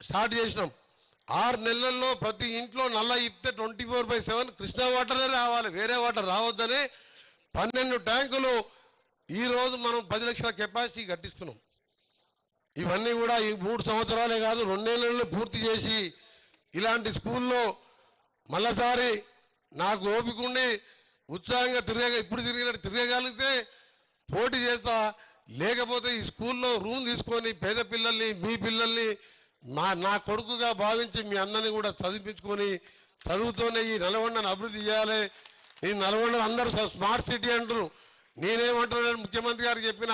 Start చేసినాం. 6 నెలల్లో ప్రతి ఇంట్లో నల్ల ఇస్తే 24/7 కృష్ణా వాటరే రావాలి, వేరే వాటర్ రావద్దనే 12 ట్యాంకులు ఈ రోజు మనం 10 లక్షల కెపాసిటీ కట్టిస్తున్నాం. ఇవన్నీ కూడా ఈ 3 సంవత్సరాలే కాదు 2 నెలల్లో పూర్తి చేసి ఇలాంటి స్కూల్లో మళ్ళసారి నాకు ఓపిక ఉండి ఉత్సాహంగా ఇప్పుడు తిరగగలిగితే పోటీ చేస్తా. లేకపోతే ఈ స్కూల్లో రూమ్ తీసుకొని పేద పిల్లల్ని మీ పిల్లల్ని నా కొడుకుగా భావించి మీ అందరినీ కూడా చదివించుకొని చదువుతోనే ఈ నల్గొండను అభివృద్ధి చేయాలి. ఈ నల్గొండ అందరూ స్మార్ట్ సిటీ అంటారు. నేనేమంటున్నాను, ముఖ్యమంత్రి గారికి చెప్పిన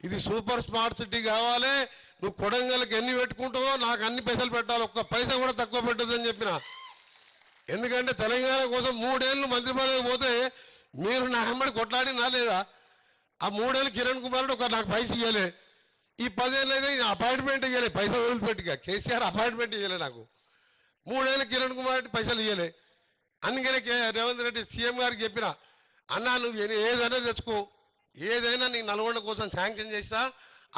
ఇది సూపర్ స్మార్ట్ సిటీ కావాలి. నువ్వు కొడంగల్కి ఎన్ని పెట్టుకుంటావో నాకు అన్ని పైసలు పెట్టాలి, ఒక్క పైసా కూడా తక్కువ పెట్టదని చెప్పిన. ఎందుకంటే తెలంగాణ కోసం 3 ఏళ్ళు మంత్రి పదవి పోతే మీరు నా అమ్మడి కొట్లాడినా లేదా? ఆ 3 ఏళ్ళు కిరణ్ కుమార్ ఒక నాకు పైస ఇవ్వలే. ఈ 10 ఏళ్ళు అయితే అపాయింట్మెంట్ ఇవ్వలే, పైసలు వదిలిపెట్టిగా. కేసీఆర్ అపాయింట్మెంట్ ఇవ్వలే నాకు. 3 ఏళ్ళు కిరణ్ కుమార్ పైసలు ఇవ్వలే. అందుకనే రేవంత్ రెడ్డి సీఎం గారికి చెప్పిన, అన్నా నువ్వు ఏదైనా తెచ్చుకో, ఏదైనా నీ నల్గొండ కోసం శాంక్షన్ చేసినా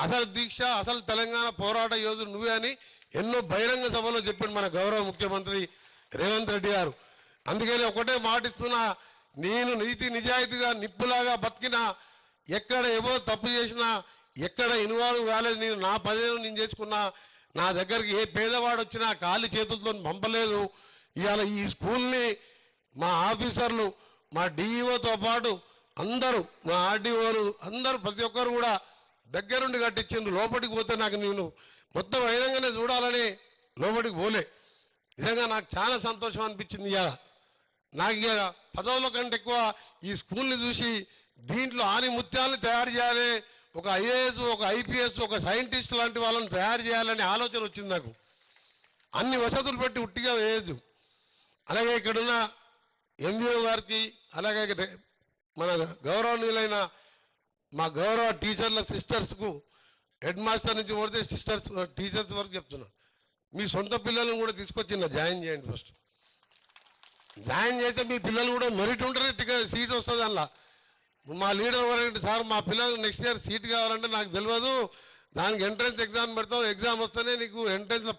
అసలు దీక్ష అసలు తెలంగాణ పోరాట యోధుడు నువ్వే అని ఎన్నో బహిరంగ సభలో చెప్పాడు మన గౌరవ ముఖ్యమంత్రి రేవంత్ రెడ్డి గారు. అందుకని ఒకటే మాటిస్తున్నా, నేను నీతి నిజాయితీగా నిప్పులాగా బతికినా, ఎక్కడ ఎవరో తప్పు చేసినా ఎక్కడ ఇన్వాల్వ్ కాలేదు. నేను నా పదేళ్ళు నేను చేసుకున్నా. నా దగ్గరికి ఏ పేదవాడు వచ్చినా ఖాళీ చేతులతో పంపలేదు. ఇవాళ ఈ స్కూల్ని మా ఆఫీసర్లు మా డిఈఓతో పాటు అందరూ మా ఆర్డీఓలు అందరూ ప్రతి ఒక్కరు కూడా దగ్గరుండి కట్టించిండ్రు. లోపలికి పోతే నాకు నేను మొత్తం విధంగానే చూడాలని లోపలికి పోలే. నిజంగా నాకు చాలా సంతోషం అనిపించింది. ఇవాళ నాకు ఇక పదవుల కంటే ఎక్కువ ఈ స్కూల్ని చూసి దీంట్లో ఆని ముత్యాలను తయారు చేయాలి, ఒక ఐఏఎస్ ఒక ఐపీఎస్ ఒక సైంటిస్ట్ లాంటి వాళ్ళని తయారు చేయాలనే ఆలోచన వచ్చింది నాకు. అన్ని వసతులు పెట్టి ఉట్టిగా వేయదు. అలాగే ఇక్కడున్న ఎంఈఓ గారికి, అలాగే మన గౌరవనీయులైన మా గౌరవ టీచర్ల సిస్టర్స్కు, హెడ్ మాస్టర్ నుంచి కొడితే సిస్టర్స్ టీచర్స్ వరకు చెప్తున్నా, మీ సొంత పిల్లలను కూడా తీసుకొచ్చి జాయిన్ చేయండి. ఫస్ట్ జాయిన్ చేస్తే మీ పిల్లలు కూడా మెరిట్ ఉంటేనే సీట్ వస్తుంది. అందులో మా లీడర్ ఎవరంటే, సార్ మా పిల్లలకు నెక్స్ట్ ఇయర్ సీట్ కావాలంటే నాకు తెలియదు, దానికి ఎంట్రన్స్ ఎగ్జామ్ పెడతాం, ఎగ్జామ్ వస్తేనే నీకు ఎంట్రన్స్లో